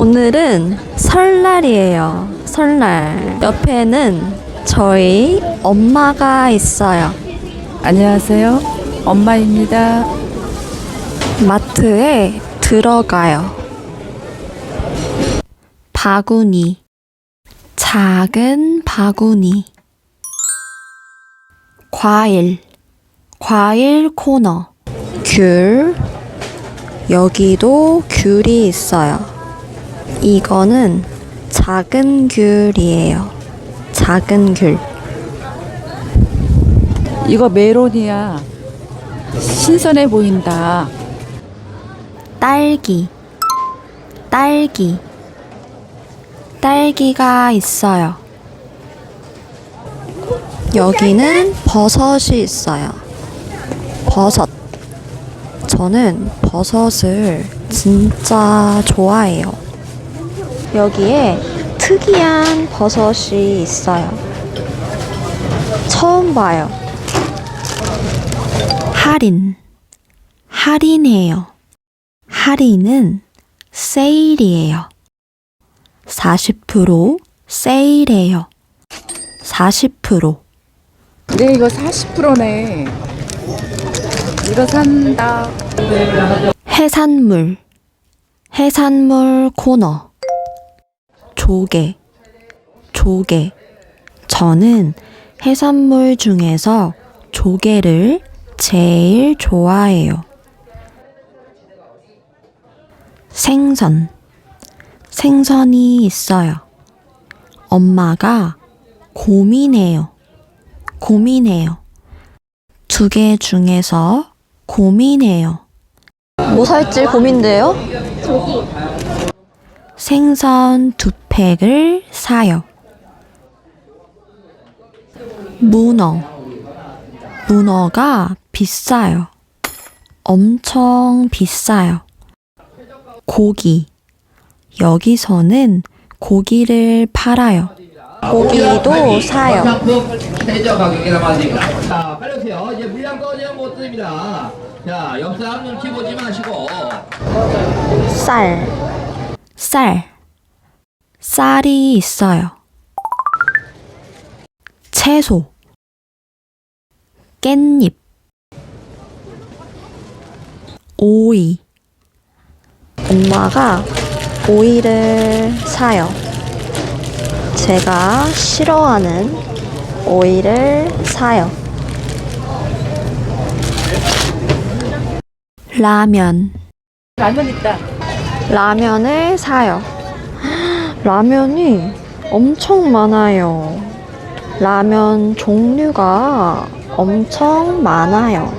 오늘은 설날이에요. 설날. 옆에는 저희 엄마가 있어요. 안녕하세요. 엄마입니다. 마트에 들어가요. 바구니. 작은 바구니. 과일. 과일 코너. 귤. 여기도 귤이 있어요. 이거는 작은 귤이에요. 작은 귤. 이거 메론이야. 신선해 보인다. 딸기. 딸기. 딸기가 있어요. 여기는 버섯이 있어요. 버섯. 저는 버섯을 진짜 좋아해요. 여기에 특이한 버섯이 있어요. 처음 봐요. 할인. 할인해요. 할인은 세일이에요. 40% 세일해요. 40%. 네, 이거 40%네. 이거 산다. 해산물. 해산물 코너. 조개. 조개. 저는 해산물 중에서 조개를 제일 좋아해요. 생선. 생선이 있어요. 엄마가 고민해요. 고민해요. 두 개 중에서 고민해요. 뭐 살지 고민돼요? 생선 2팩을 사요. 문어. 문어가 비싸요. 엄청 비싸요. 고기. 여기서는 고기를 팔아요. 고기도 사요. 최저 가격에 남았습니다. 자, 빨리 오세요. 이제 물량 꺼내면 못 드립니다. 자, 영상 눈치 보지 마시고. 쌀. 쌀. 쌀이 있어요. 채소. 깻잎. 오이. 엄마가 오이를 사요. 제가 싫어하는 오이를 사요. 라면. 라면 있다. 라면을 사요. 라면이 엄청 많아요. 라면 종류가 엄청 많아요.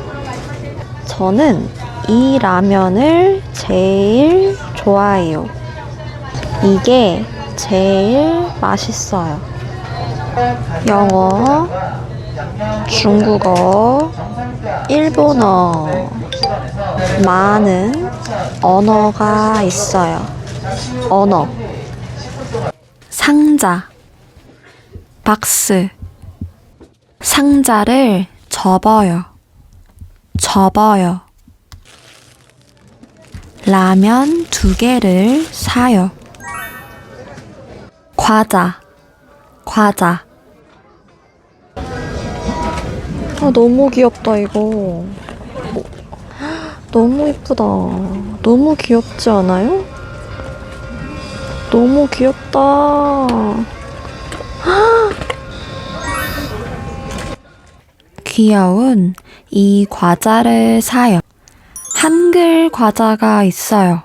저는 이 라면을 제일 좋아해요. 이게 제일 맛있어요. 영어, 중국어, 일본어, 많은 언어가 있어요. 언어. 상자. 박스. 상자를 접어요. 접어요. 라면 2개를 사요. 과자. 과자. 너무 귀엽다 이거. 너무 이쁘다. 너무 귀엽지 않아요? 너무 귀엽다. 귀여운 이 과자를 사요. 한글 과자가 있어요.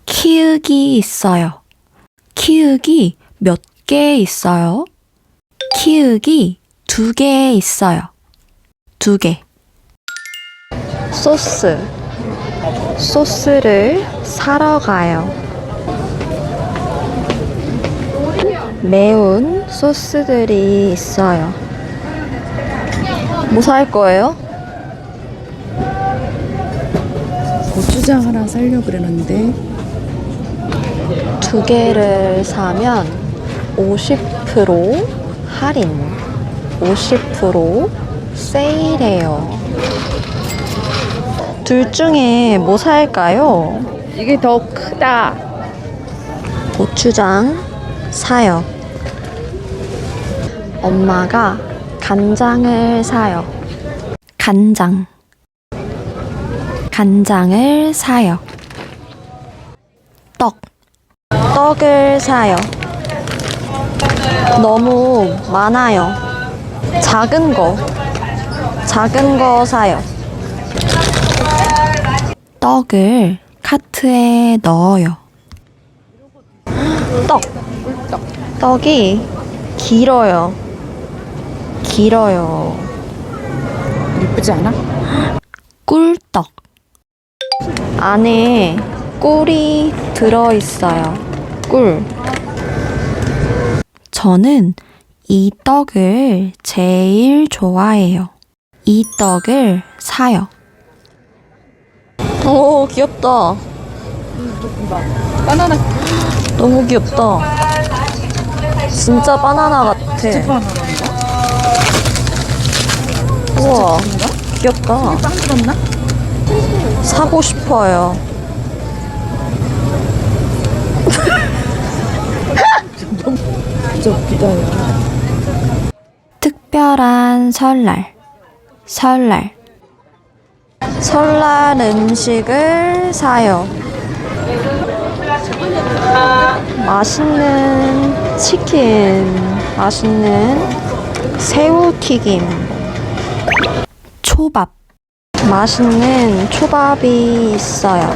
키읔이 있어요. 키읔이 몇 개 있어요? 키읔이 2개 있어요. 2개. 소스. 소스를 사러 가요. 매운 소스들이 있어요. 뭐 살 거예요? 고추장 하나 사려고 그러는데 2개를 사면 50% 할인, 50% 세일해요. 둘 중에 뭐 살까요? 이게 더 크다. 고추장 사요. 엄마가 간장을 사요. 간장을 사요. 떡을 사요. 너무 많아요. 작은 거 사요. 떡을 카트에 넣어요. 떡이 길어요. 예쁘지 않아? 꿀떡. 안에 꿀이 들어있어요. 꿀. 저는 이 떡을 제일 좋아해요. 이 떡을 사요. 오, 귀엽다. 바나나. 너무 귀엽다. 진짜 바나나 같아. 우와, 귀엽다. 빵 들었나? 사고 싶어요. 진짜 웃기다, 야. 특별한 설날 음식을 사요. 맛있는 치킨, 맛있는 새우튀김, 초밥, 맛있는 초밥이 있어요.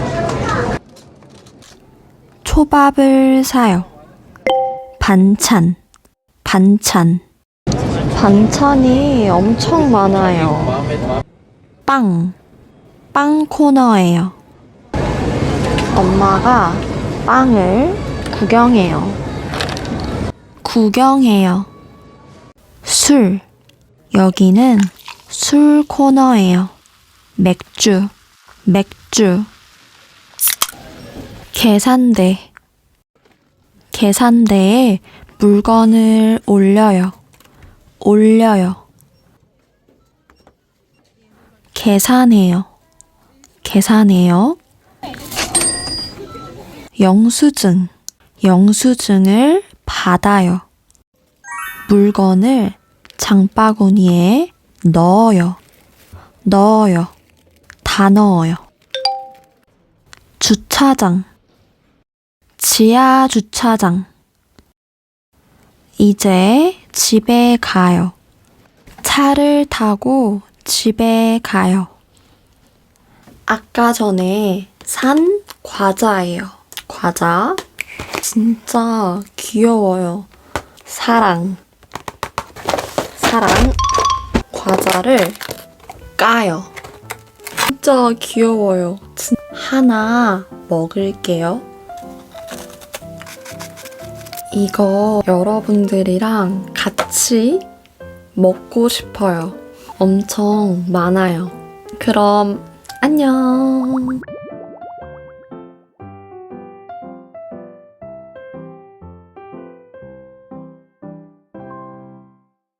초밥을 사요. 반찬이 엄청 많아요. 빵 코너예요. 엄마가 빵을 구경해요. 술, 여기는 술 코너예요. 맥주. 계산대에 물건을 올려요. 계산해요. 영수증을 받아요. 물건을 장바구니에 넣어요. 다 넣어요. 주차장, 지하 주차장. 이제 집에 가요. 차를 타고 집에 가요. 아까 전에 산 과자예요. 과자. 진짜 귀여워요. 사랑. 과자를 까요. 진짜 귀여워요. 하나 먹을게요. 이거 여러분들이랑 같이 먹고 싶어요. 엄청 많아요. 그럼 안녕.